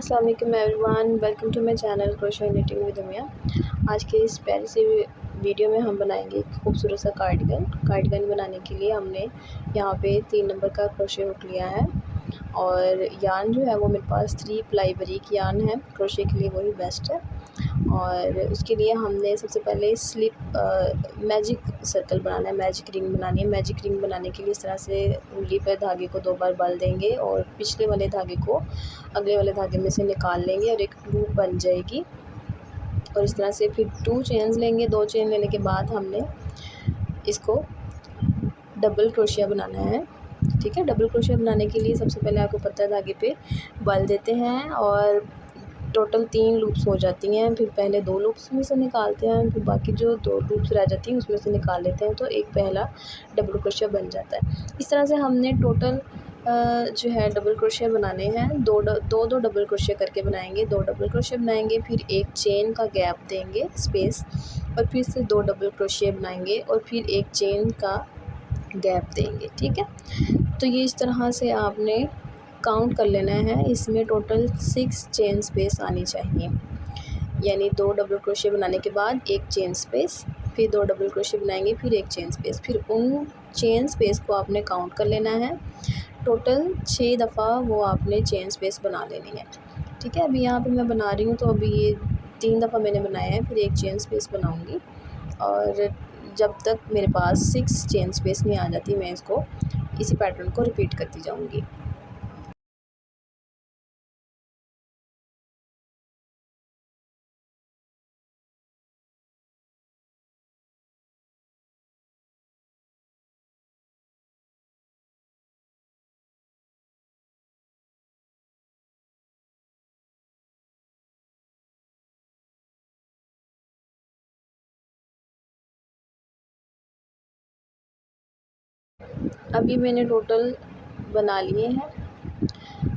अस्सलाम वालेकुम everyone, welcome to my channel crochet knitting with Umiya. आज के इस प्यारे से वीडियो में हम बनाएंगे एक खूबसूरत सा कार्डिगन बनाने के लिए हमने यहाँ पे 3 नंबर का क्रोशे हुक लिया है और यान जो है वो मेरे पास 3 प्लाई बारीक यान है। क्रोशे के लिए वही बेस्ट है। और उसके लिए हमने सबसे पहले मैजिक सर्कल बनाना है, मैजिक रिंग बनानी है। मैजिक रिंग बनाने के लिए इस तरह से उंगली पर धागे को 2 बार बल देंगे और पिछले वाले धागे को अगले वाले धागे में से निकाल लेंगे और एक लूप बन जाएगी। और इस तरह से फिर 2 चेन्स लेंगे। 2 चेन लेने के बाद हमने इसको डबल क्रोशिया बनाना है। ठीक है, डबल क्रोशिया बनाने के लिए सबसे पहले आपको पता है धागे पे बल देते हैं और टोटल 3 लूप्स हो जाती हैं। फिर पहले 2 लूप्स में से निकालते हैं, फिर बाकी जो 2 लूप्स रह जाती हैं उसमें से निकाल लेते हैं, तो एक पहला डबल क्रोशिया बन जाता है। इस तरह से हमने टोटल जो है डबल क्रोशिया बनाने हैं। दो डबल क्रोशिया करके बनाएंगे। 2 डबल क्रोशिया बनाएंगे, फिर एक चेन का गैप देंगे स्पेस और फिर से 2 डबल क्रोशिया बनाएंगे और फिर एक चेन का गैप देंगे। ठीक है, तो ये इस तरह से आपने काउंट कर लेना है। इसमें टोटल 6 चेन स्पेस आनी चाहिए, यानी 2 डबल क्रोशिया बनाने के बाद एक चेन स्पेस, फिर 2 डबल क्रोशिया बनाएंगे, फिर एक चेन स्पेस, फिर उन चेन स्पेस को आपने काउंट कर लेना है। टोटल 6 दफ़ा वो आपने चेन स्पेस बना लेनी है। ठीक है, अभी यहाँ पे मैं बना रही हूँ तो अभी ये 3 दफ़ा मैंने बनाया है, फिर एक चेन स्पेस बनाऊँगी और जब तक मेरे पास 6 चेन स्पेस नहीं आ जाती मैं इसको इसी पैटर्न को रिपीट करती जाऊँगी। अभी मैंने टोटल बना लिए हैं।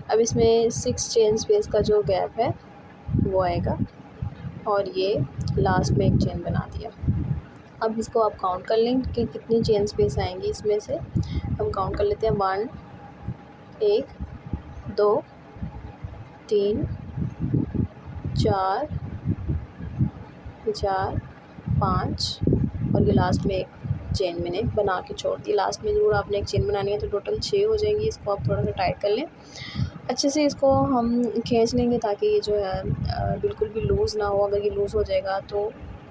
अब इसमें 6 चेन स्पेस का जो गैप है वो आएगा और ये लास्ट में एक चेन बना दिया। अब इसको आप काउंट कर लें कि कितनी चेन स्पेस आएंगी। इसमें से हम काउंट कर लेते हैं 1 2 3 4 5 और ये लास्ट में एक चेन मैंने बना के छोड़ दी। लास्ट में ज़रूर आपने एक चेन बनानी है, तो टोटल 6 हो जाएंगी। इसको आप थोड़ा सा टाइट कर लें अच्छे से, इसको हम खींच लेंगे ताकि ये जो है बिल्कुल भी लूज़ ना हो। अगर ये लूज़ हो जाएगा तो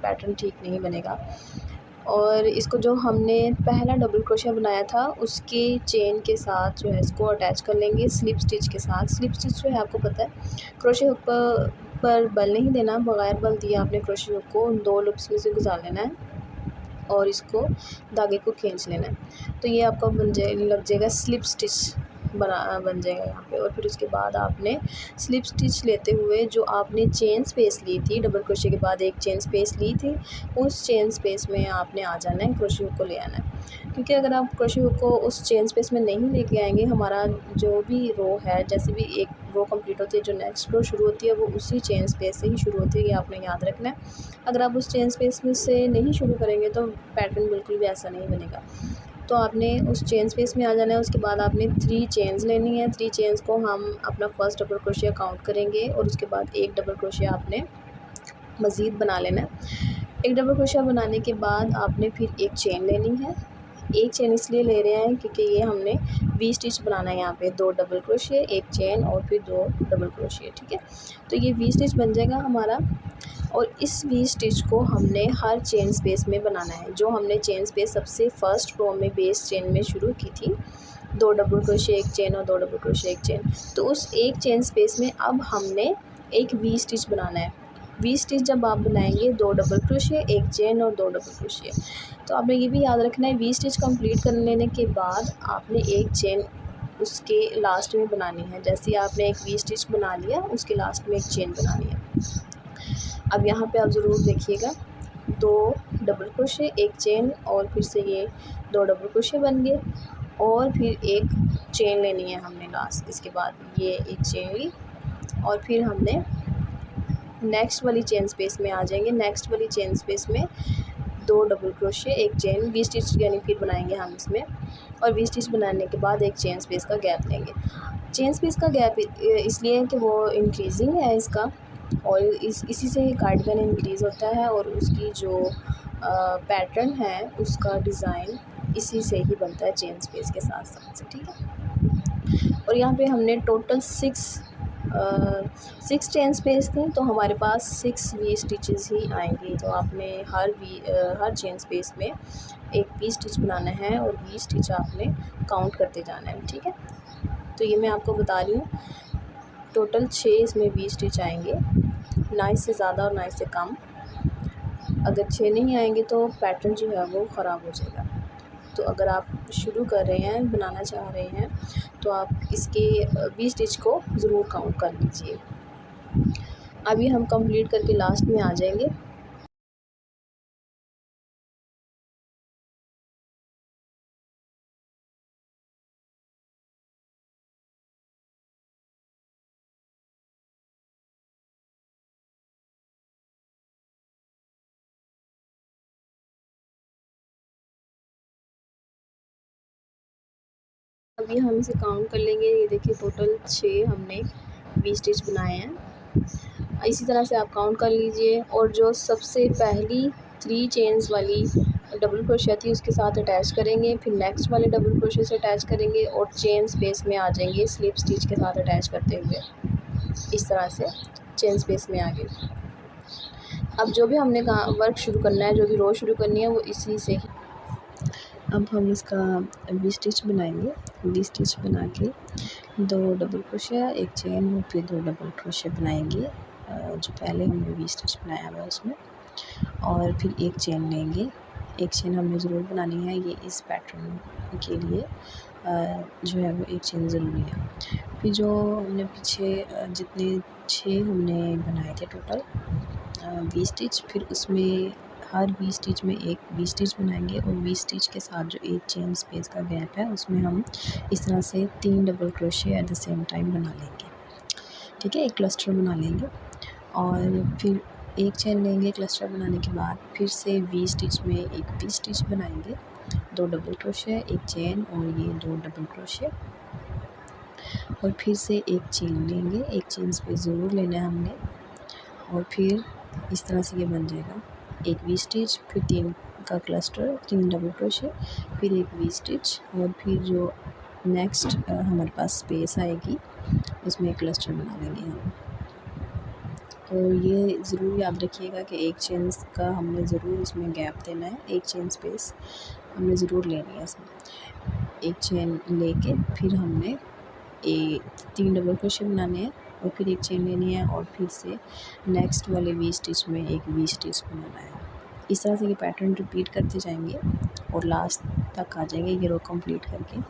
पैटर्न ठीक नहीं बनेगा। और इसको जो हमने पहला डबल क्रोशिया बनाया था उसके चेन के साथ जो है इसको अटैच कर लेंगे स्लिप स्टिच के साथ। स्लिप स्टिच जो है आपको पता है क्रोशिया हुक पर बल नहीं देना, बगैर बल दिए आपने क्रोशिया हुक को 2 लूप्स में से गुजार लेना है और इसको धागे को खींच लेना है। तो ये आपका लग जाएगा स्लिप स्टिच बन जाएगा यहाँ पे। और फिर उसके बाद आपने स्लिप स्टिच लेते हुए जो आपने चेन स्पेस ली थी, डबल क्रोशिया के बाद एक चेन स्पेस ली थी, उस चेन स्पेस में आपने आ जाना है, क्रोशिया हुक को ले आना है। क्योंकि अगर आप क्रोशिया हुक को उस चेन स्पेस में नहीं लेके आएंगे, हमारा जो भी रो है, जैसे भी एक रो कंप्लीट होती है, जो नेक्स्ट रो शुरू होती है वो उसी चेन स्पेस से ही शुरू होती है, ये आपने याद रखना है। अगर आप उस चेन स्पेस में से नहीं शुरू करेंगे तो पैटर्न बिल्कुल भी ऐसा नहीं बनेगा। तो आपने उस चेन स्पेस में आ जाना है। उसके बाद आपने 3 चेन्स लेनी है। 3 चेन्स को हम अपना फर्स्ट डबल क्रोशिया काउंट करेंगे और उसके बाद एक डबल क्रोशिया आपने मज़ीद बना लेना है। एक डबल क्रोशिया बनाने के बाद आपने फिर एक चेन लेनी है। एक चेन इसलिए ले रहे हैं क्योंकि ये हमने वी स्टिच बनाना है। यहाँ पे 2 डबल क्रोशिया, एक चेन और फिर 2 डबल क्रोशिया। ठीक है, तो ये वी स्टिच बन जाएगा हमारा और इस वी स्टिच को हमने हर चेन स्पेस में बनाना है। जो हमने चेन स्पेस सबसे फर्स्ट रो में बेस चेन में शुरू की थी, 2 डबल क्रोशिया एक चेन और 2 डबल क्रोशिया एक चेन, तो उस एक चेन स्पेस में अब हमने एक वी स्टिच बनाना है। वी स्टिच जब आप बनाएंगे 2 डबल क्रोशिया एक चेन और 2 डबल क्रोशिया, तो आपने ये भी याद रखना है वी स्टिच कंप्लीट कर लेने के बाद आपने एक चेन उसके लास्ट में बनानी है। जैसे ही आपने एक वी स्टिच बना लिया, उसके लास्ट में एक चेन बनानी है। अब यहाँ पे आप ज़रूर देखिएगा, 2 डबल क्रोशिया एक चेन और फिर से ये 2 डबल क्रोशिया बन गए और फिर एक चेन लेनी है हमने लास्ट। इसके बाद ये एक चेन ली और फिर हमने नेक्स्ट वाली चेन स्पेस में आ जाएंगे। नेक्स्ट वाली चेन स्पेस में 2 डबल क्रोशिया एक चेन, वी स्टिच यानी फिर बनाएंगे हम इसमें, और वी स्टिच बनाने के बाद एक चेन स्पेस का गैप देंगे। चेन स्पेस का गैप इसलिए है कि वो इंक्रीजिंग है इसका, और इसी से ही कार्डिगन इंक्रीज़ होता है, और उसकी जो पैटर्न है उसका डिज़ाइन इसी से ही बनता है चेन स्पेस के साथ साथ से, ठीक है। और यहाँ पे हमने टोटल सिक्स चेन स्पेस थी, तो हमारे पास 6 वी स्टिचेस ही आएंगे। तो आपने हर चेन स्पेस में एक वी स्टिच बनाना है, और वी स्टिच आपने काउंट करते जाना है, ठीक है। तो ये मैं आपको बता रही हूँ, टोटल 6 इसमें वी स्टिच आएंगे, ना इससे ज़्यादा और ना इससे कम। अगर 6 नहीं आएंगे तो पैटर्न जो है वो ख़राब हो जाएगा। तो अगर आप शुरू कर रहे हैं, बनाना चाह रहे हैं, तो आप इसके 20 स्टिच को ज़रूर काउंट कर लीजिए। अभी हम कंप्लीट करके लास्ट में आ जाएंगे। अभी हम इसे काउंट कर लेंगे। ये देखिए टोटल 6 हमने 20 स्टिच बनाए हैं। इसी तरह से आप काउंट कर लीजिए। और जो सबसे पहली 3 चेन्स वाली डबल क्रोशिया थी उसके साथ अटैच करेंगे, फिर नेक्स्ट वाले डबल क्रोशिया से अटैच करेंगे, और चेन स्पेस में आ जाएंगे स्लिप स्टिच के साथ अटैच करते हुए। इस तरह से चेन स्पेस में आ गए। अब जो भी हमने वर्क शुरू करना है, जो भी रो शुरू करनी है, वो इसी से ही। अब हम इसका वी स्टिच बनाएंगे। वी स्टिच बना के 2 डबल क्रोशिया, एक चेन, और फिर 2 डबल क्रोशिया बनाएंगे जो पहले हमने वी स्टिच बनाया हुआ है उसमें। और फिर एक चेन लेंगे। एक चेन हमने ज़रूर बनानी है, ये इस पैटर्न के लिए जो है वो एक चेन ज़रूरी है। फिर जो हमने पीछे जितने 6 हमने बनाए थे टोटल वी स्टिच, फिर उसमें हर वी स्टिच में एक वी स्टिच बनाएंगे, और वी स्टिच के साथ जो एक चेन स्पेस का गैप है उसमें हम इस तरह से 3 double crochet at the same time बना लेंगे, ठीक है। एक क्लस्टर बना लेंगे, और फिर एक चेन लेंगे क्लस्टर बनाने के बाद, फिर से वी स्टिच में एक वी स्टिच बनाएंगे, 2 डबल क्रोशिया, एक चेन, और ये 2 डबल क्रोशिया, और फिर से एक चेन लेंगे। एक चेन स्पेस ज़रूर लेना है हमने, और फिर इस तरह से ये बन जाएगा। एक वी स्टिच, फिर 3 का क्लस्टर, 3 डबल क्रोशिया, फिर एक वी स्टिच, और फिर जो नेक्स्ट हमारे पास स्पेस आएगी उसमें एक क्लस्टर बना लेंगे हम। और ये ज़रूर याद रखिएगा कि एक चेन का हमने ज़रूर इसमें गैप देना है, एक चेन स्पेस हमने ज़रूर लेनी है इसमें। एक चेन लेके फिर हमने 3 डबल क्रोशिया बनाने हैं, और फिर एक चेन लेनी है, और फिर से नेक्स्ट वाले वी स्टिच में एक वी स्टिच बनाना है। इस तरह से ये पैटर्न रिपीट करते जाएंगे और लास्ट तक आ जाएंगे ये रो कंप्लीट करके।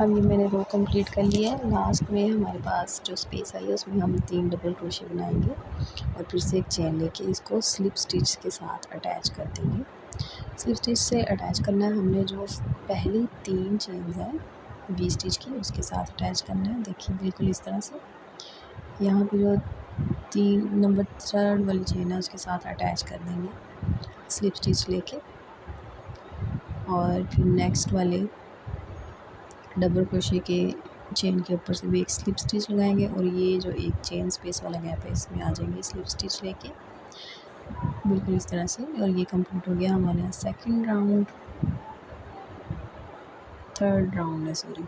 अब ये मैंने रो कंप्लीट कर लिया है। लास्ट में हमारे पास जो स्पेस आई है उसमें हम 3 डबल क्रोशिया बनाएंगे, और फिर से एक चेन लेके इसको स्लिप स्टिच के साथ अटैच कर देंगे। स्लिप स्टिच से अटैच करना है हमने, जो पहली 3 चेन्स हैं वी स्टिच की उसके साथ अटैच करना है। देखिए बिल्कुल इस तरह से यहाँ पे जो 3 नंबर 3rd वाली चेन है उसके साथ अटैच कर देंगे स्लिप स्टिच लेके, और फिर नेक्स्ट वाले डबल क्रोशिया के चेन के ऊपर से भी एक स्लिप स्टिच लगाएंगे, और ये जो एक चेन स्पेस वाला गैप है इसमें आ जाएंगे स्लिप स्टिच लेके, बिल्कुल इस तरह से। और ये कंप्लीट हो गया हमारे यहाँ सेकंड राउंड, थर्ड राउंड है सॉरी।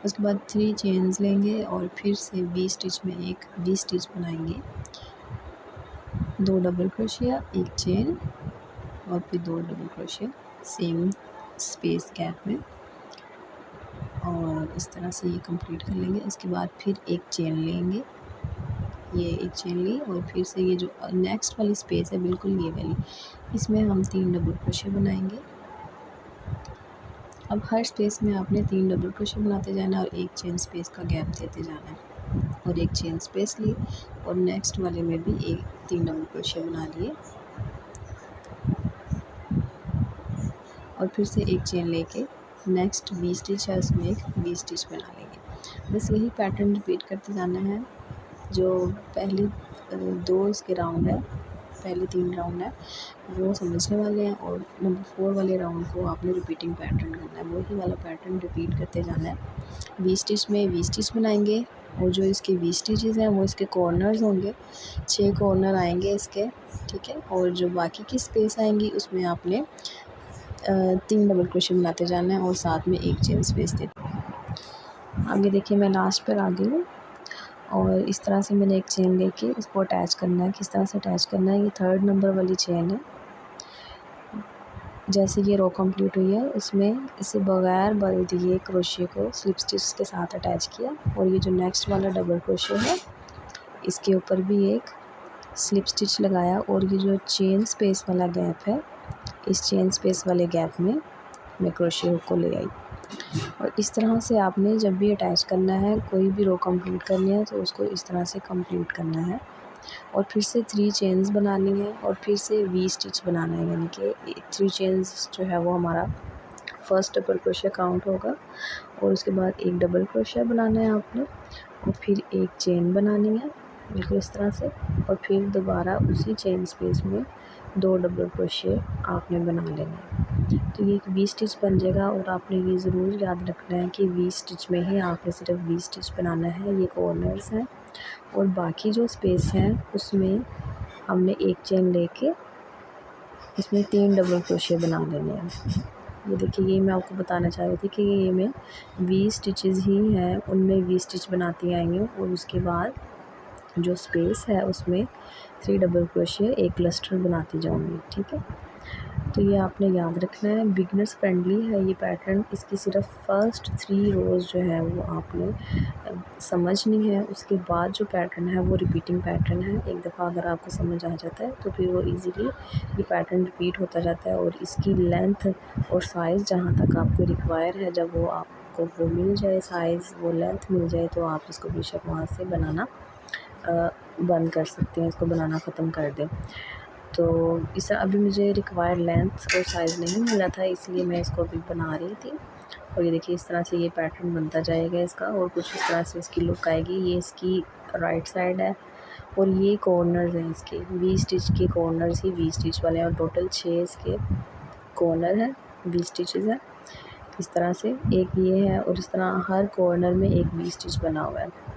उसके बाद 3 चेन्स लेंगे, और फिर से वी स्टिच में एक वी स्टिच बनाएंगे, 2 डबल क्रोशिया, एक चेन, और फिर 2 double crochet same space gap में, और इस तरह से ये कंप्लीट कर लेंगे। इसके बाद फिर एक चेन लेंगे, ये एक चेन ली और फिर से ये जो नेक्स्ट वाली स्पेस है बिल्कुल ये वाली, इसमें हम 3 डबल क्रोशे बनाएंगे। अब हर स्पेस में आपने 3 डबल क्रोशे बनाते जाना और एक चेन स्पेस का गैप देते जाना है। और एक चेन स्पेस ली और नेक्स्ट वाले में भी एक 3 डबल क्रोशे बना लिए और फिर से एक चेन लेके नेक्स्ट वी स्टिच है उसमें एक वी स्टिच बना लेंगे। बस यही पैटर्न रिपीट करते जाना है। जो पहली 2 इसके राउंड है, पहले 3 राउंड है वो समझने वाले हैं और नंबर 4 वाले राउंड को आपने रिपीटिंग पैटर्न करना है, वही वाला पैटर्न रिपीट करते जाना है। वी स्टिच में वी स्टिच बनाएंगे और जो इसके वी स्टिचेस हैं वो इसके कॉर्नर्स होंगे, 6 कॉर्नर आएंगे इसके, ठीक है। और जो बाकी की स्पेस आएंगी उसमें आपने 3 डबल क्रोशे बनाते जाना है और साथ में एक चेन स्पेस दे। आगे देखिए मैं लास्ट पर आ गई हूँ और इस तरह से मैंने एक चेन लेके इसको अटैच करना है। किस तरह से अटैच करना है, ये 3rd नंबर वाली चेन है। जैसे ये रो कंप्लीट हुई है उसमें इसे बगैर बल दिए क्रोशे को स्लिप स्टिच के साथ अटैच किया और ये जो नेक्स्ट वाला डबल क्रोशे है इसके ऊपर भी एक स्लिप स्टिच लगाया और ये जो चेन स्पेस वाला गैप है इस चेन स्पेस वाले गैप में मैं क्रोशे हुक को ले आई। और इस तरह से आपने जब भी अटैच करना है, कोई भी रो कंप्लीट करनी है तो उसको इस तरह से कंप्लीट करना है और फिर से 3 चेन्स बनानी है और फिर से वी स्टिच बनाना है, यानी कि 3 चेन्स जो है वो हमारा फर्स्ट डबल क्रोशे काउंट होगा और उसके बाद एक डबल क्रोशे बनाना है आपने और फिर एक चेन बनानी है बिल्कुल इस तरह से और फिर दोबारा उसी चेन स्पेस में 2 डबल क्रोशे आपने बना लेने हैं। तो ये एक वी स्टिच बन जाएगा और आपने ये ज़रूर याद रखना है कि वी स्टिच में ही आपने सिर्फ वी स्टिच बनाना है, ये कॉर्नर्स हैं और बाकी जो स्पेस है उसमें हमने एक चेन लेके इसमें 3 डबल क्रोशे बना लेने हैं। ये देखिए ये मैं आपको बताना चाह रही थी कि ये में वी स्टिचेस ही हैं, उनमें वी स्टिच बनाती आएंगी और उसके बाद जो स्पेस है उसमें 3 डबल क्रोशे एक क्लस्टर बनाती जाऊंगी, ठीक है। तो ये आपने याद रखना है, बिगनर्स फ्रेंडली है ये पैटर्न। इसकी सिर्फ फर्स्ट 3 रोज़ जो है वो आपने समझनी है, उसके बाद जो पैटर्न है वो रिपीटिंग पैटर्न है। एक दफ़ा अगर आपको समझ आ जाता है तो फिर वो इजीली ये पैटर्न रिपीट होता जाता है और इसकी लेंथ और साइज़ जहाँ तक आपको रिक्वायर है, जब वो आपको वो मिल जाए साइज़, वो लेंथ मिल जाए तो आप इसको बेशक वहाँ से बनाना बंद कर सकते हैं, इसको बनाना ख़त्म कर दें। तो इस अभी मुझे रिक्वायर्ड लेंथ और साइज़ नहीं मिला था इसलिए मैं इसको अभी बना रही थी। और ये देखिए इस तरह से ये पैटर्न बनता जाएगा इसका और कुछ इस तरह से इसकी लुक आएगी। ये इसकी राइट साइड है और ये कॉर्नर्स हैं इसके, वी स्टिच के कॉर्नर्स ही वी स्टिच वाले हैं और टोटल 6 इसके कॉर्नर हैं, वी स्टिचेस हैं। इस तरह से एक ये है और इस तरह हर कॉर्नर में एक वी स्टिच बना हुआ है।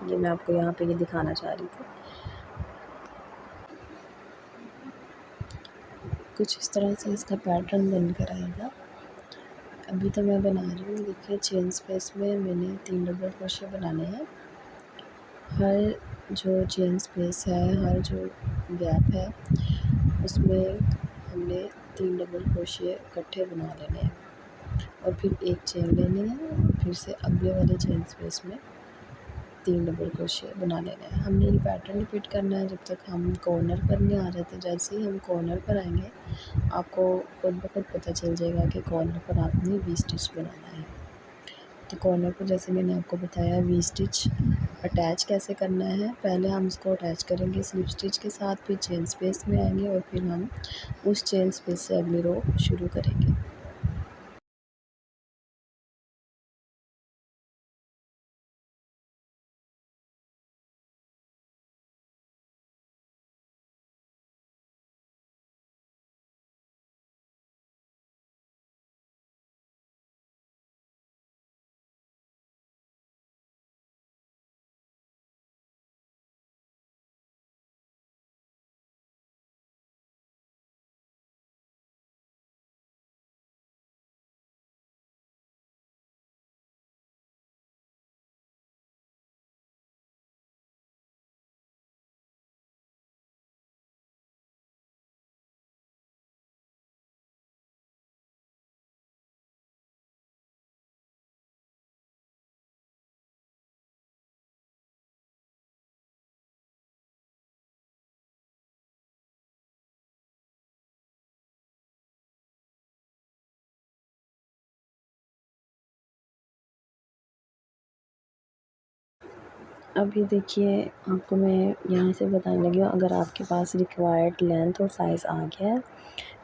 ये मैं आपको यहाँ पे ये दिखाना चाह रही थी। कुछ इस तरह से इसका पैटर्न बनकर आएगा। अभी तो मैं बना रही हूँ, देखिए चेन स्पेस में मैंने 3 डबल क्रोशे बनाने हैं। हर जो चेन स्पेस है, हर जो गैप है उसमें हमने 3 डबल क्रोशे इकट्ठे बना लेने हैं और फिर एक चेन लेनी है और फिर से अगले वाले चेन स्पेस में 3 डबल क्रोशे बना लेना है। हमने ये पैटर्न रिपीट करना है जब तक हम कॉर्नर पर नहीं आ जाते। जैसे ही हम कॉर्नर पर आएंगे आपको खुद ब खुद पता चल जाएगा कि कॉर्नर पर आपने वी स्टिच बनाना है। तो कॉर्नर पर जैसे मैंने आपको बताया वी स्टिच अटैच कैसे करना है, पहले हम उसको अटैच करेंगे स्लिप स्टिच के साथ, फिर चेन स्पेस में आएंगे और फिर हम उस चेन स्पेस से अगली रो शुरू करेंगे। अब ये देखिए, आपको मैं यहाँ से बताने लगी हूँ, अगर आपके पास रिक्वायर्ड लेंथ और साइज़ आ गया है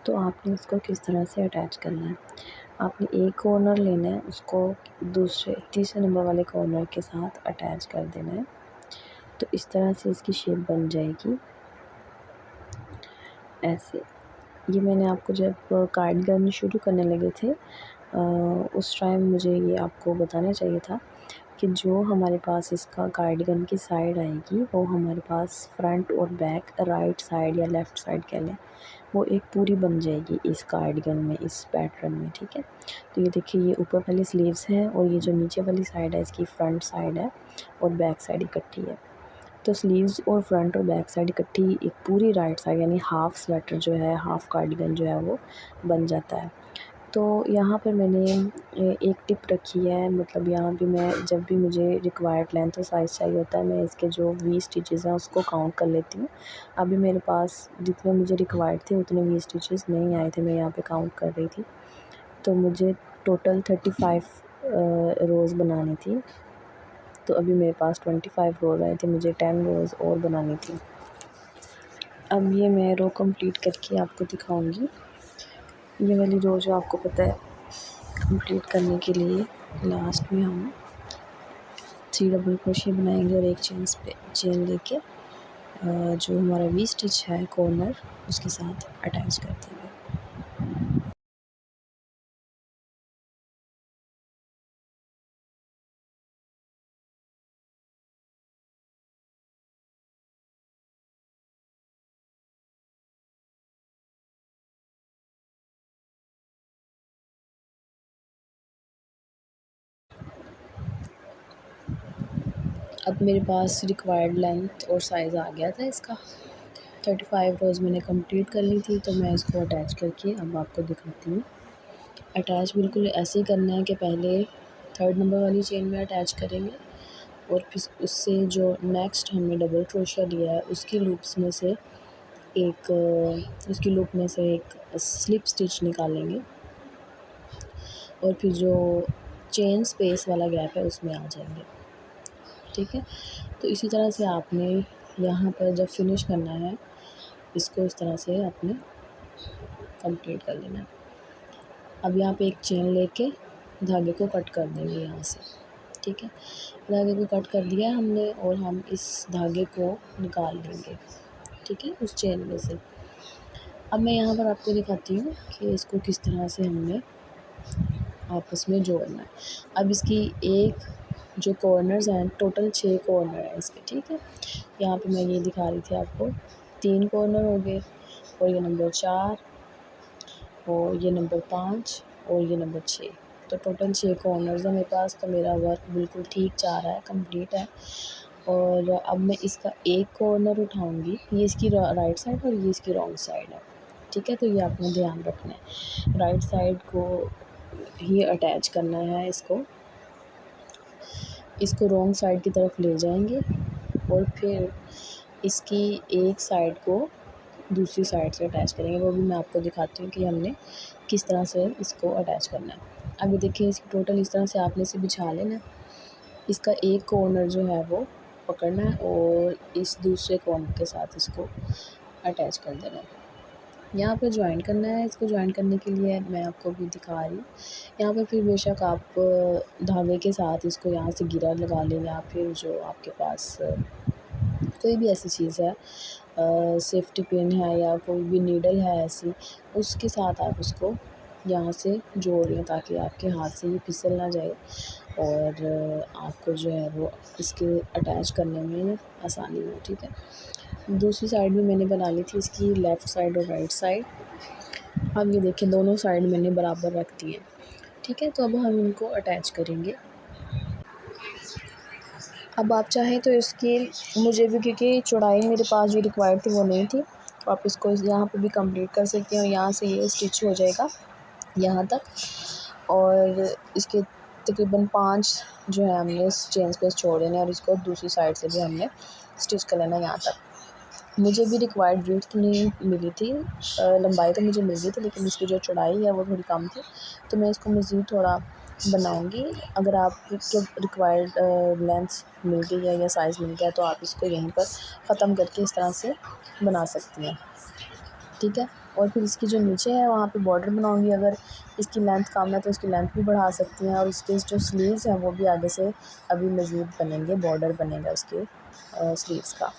तो आपने इसको किस तरह से अटैच करना है। आपने एक कॉर्नर लेना है, उसको दूसरे तीसरे नंबर वाले कॉर्नर के साथ अटैच कर देना है। तो इस तरह से इसकी शेप बन जाएगी ऐसे। ये मैंने आपको जब कार्डिगन शुरू करने लगे थे उस टाइम मुझे ये आपको बताना चाहिए था कि जो हमारे पास इसका कार्डिगन की साइड आएगी वो हमारे पास फ्रंट और बैक, राइट साइड या लेफ़्ट साइड कह लें, वो एक पूरी बन जाएगी इस कार्डिगन में, इस पैटर्न में, ठीक है। तो ये देखिए, ये ऊपर वाली स्लीव्स हैं और ये जो नीचे वाली साइड है इसकी फ्रंट साइड है और बैक साइड इकट्ठी है। तो स्लीव्स और फ्रंट और बैक साइड इकट्ठी एक पूरी राइट साइड यानी हाफ़ स्वेटर जो है, हाफ़ कार्डिगन जो है वो बन जाता है। तो यहाँ पर मैंने एक टिप रखी है, मतलब यहाँ भी मैं जब भी मुझे रिक्वायर्ड लेंथ और साइज़ चाहिए होता है मैं इसके जो वी स्टिचेस हैं उसको काउंट कर लेती हूँ। अभी मेरे पास जितने मुझे रिक्वायर्ड थे उतने वी स्टिचेस नहीं आए थे, मैं यहाँ पे काउंट कर रही थी। तो मुझे टोटल 35 रोज़ बनानी थी, तो अभी मेरे पास 25 रोज़ आए थे, मुझे 10 रोज़ और बनानी थी। अब ये मैं रो कंप्लीट करके आपको दिखाऊंगी। ये वाली रो जो आपको पता है कंप्लीट करने के लिए लास्ट में हम 3 डबल क्रोशिया बनाएंगे और एक चेन लेके जो हमारा वी स्टिच है कॉर्नर उसके साथ अटैच कर देंगे। अब मेरे पास रिक्वायर्ड लेंथ और साइज़ आ गया था इसका। 35 रोज़ मैंने कंप्लीट कर ली थी, तो मैं इसको अटैच करके अब आपको दिखाती हूँ। अटैच बिल्कुल ऐसे ही करना है कि पहले 3rd नंबर वाली चेन में अटैच करेंगे और फिर उससे जो नेक्स्ट हमने डबल क्रोशिया लिया है उसकी लूप्स में से उसकी लूप में से एक स्लिप स्टिच निकालेंगे और फिर जो चेन स्पेस वाला गैप है उसमें आ जाएंगे, ठीक है। तो इसी तरह से आपने यहाँ पर जब फिनिश करना है इसको इस तरह से आपने कंप्लीट कर लेना है। अब यहाँ पे एक चेन लेके धागे को कट कर देंगे यहाँ से, ठीक है। धागे को कट कर दिया है हमने और हम इस धागे को निकाल लेंगे, ठीक है, उस चेन में से। अब मैं यहाँ पर आपको दिखाती हूँ कि इसको किस तरह से हमने आपस में जोड़ना है। अब इसकी एक जो कॉर्नर्स हैं, टोटल 6 कॉर्नर हैं इसके, ठीक है। यहाँ पे मैं ये दिखा रही थी आपको 3 कॉर्नर हो गए और ये नंबर 4 और ये नंबर 5 और ये नंबर 6। तो टोटल 6 कॉर्नर्स हैं मेरे पास। तो मेरा वर्क बिल्कुल ठीक जा रहा है, कंप्लीट है। और अब मैं इसका एक कॉर्नर उठाऊंगी, ये इसकी राइट साइड और ये इसकी रॉन्ग साइड है, ठीक है। तो ये आपने ध्यान रखना है, राइट साइड को ही अटैच करना है इसको रॉन्ग साइड की तरफ ले जाएंगे और फिर इसकी एक साइड को दूसरी साइड से अटैच करेंगे। वो भी मैं आपको दिखाती हूँ कि हमने किस तरह से इसको अटैच करना है। अभी देखिए, इसकी टोटल इस तरह से आपने इसे बिछा लेना है। इसका एक कॉर्नर जो है वो पकड़ना है और इस दूसरे कॉर्नर के साथ इसको अटैच कर देना है। यहाँ पर ज्वाइन करना है। इसको ज्वाइन करने के लिए मैं आपको भी दिखा रही हूँ। यहाँ पर फिर बेशक आप धागे के साथ इसको यहाँ से गिरा लगा लें या फिर जो आपके पास कोई भी ऐसी चीज़ है, सेफ्टी पिन है या कोई भी नीडल है ऐसी, उसके साथ आप उसको यहाँ से जोड़ लें ताकि आपके हाथ से ये फिसल ना जाए और आपको जो है वो इसके अटैच करने में आसानी हो, ठीक है। दूसरी साइड भी मैंने बना ली थी इसकी, लेफ़्ट साइड और राइट साइड। अब ये देखिए, दोनों साइड मैंने बराबर रख दी है, ठीक है। तो अब हम इनको अटैच करेंगे। अब आप चाहें तो इसकी, मुझे भी क्योंकि चौड़ाई मेरे पास जो रिक्वायर्ड थी वो नहीं थी, तो आप इसको यहाँ पे भी कंप्लीट कर सकते हो। यहाँ से ये स्टिच हो जाएगा यहाँ तक और इसके तकरीबन 5 जो है हमने इस चेन स्पेस छोड़ देना है और इसको दूसरी साइड से भी हमने स्टिच कर लेना है यहाँ तक। मुझे भी रिक्वायर्ड विड्थ नहीं मिली थी, लंबाई तो मुझे मिल गई थी, लेकिन इसकी जो चौड़ाई है वो थोड़ी कम थी, तो मैं इसको मज़ीद थोड़ा बनाऊंगी। अगर आपको रिक्वायर्ड लेंथ मिल गई है या साइज़ मिल गया तो आप इसको यहीं पर ख़त्म करके इस तरह से बना सकती हैं, ठीक है। और फिर इसकी जो नीचे है वहाँ पे बॉर्डर बनाऊंगी। अगर इसकी लेंथ कम है तो इसकी लेंथ भी बढ़ा सकती हैं, और इसके जो स्लीव्स हैं वो भी आगे से अभी मज़ीद बनेंगे, बॉर्डर बनेगा उसके स्लीव्स का।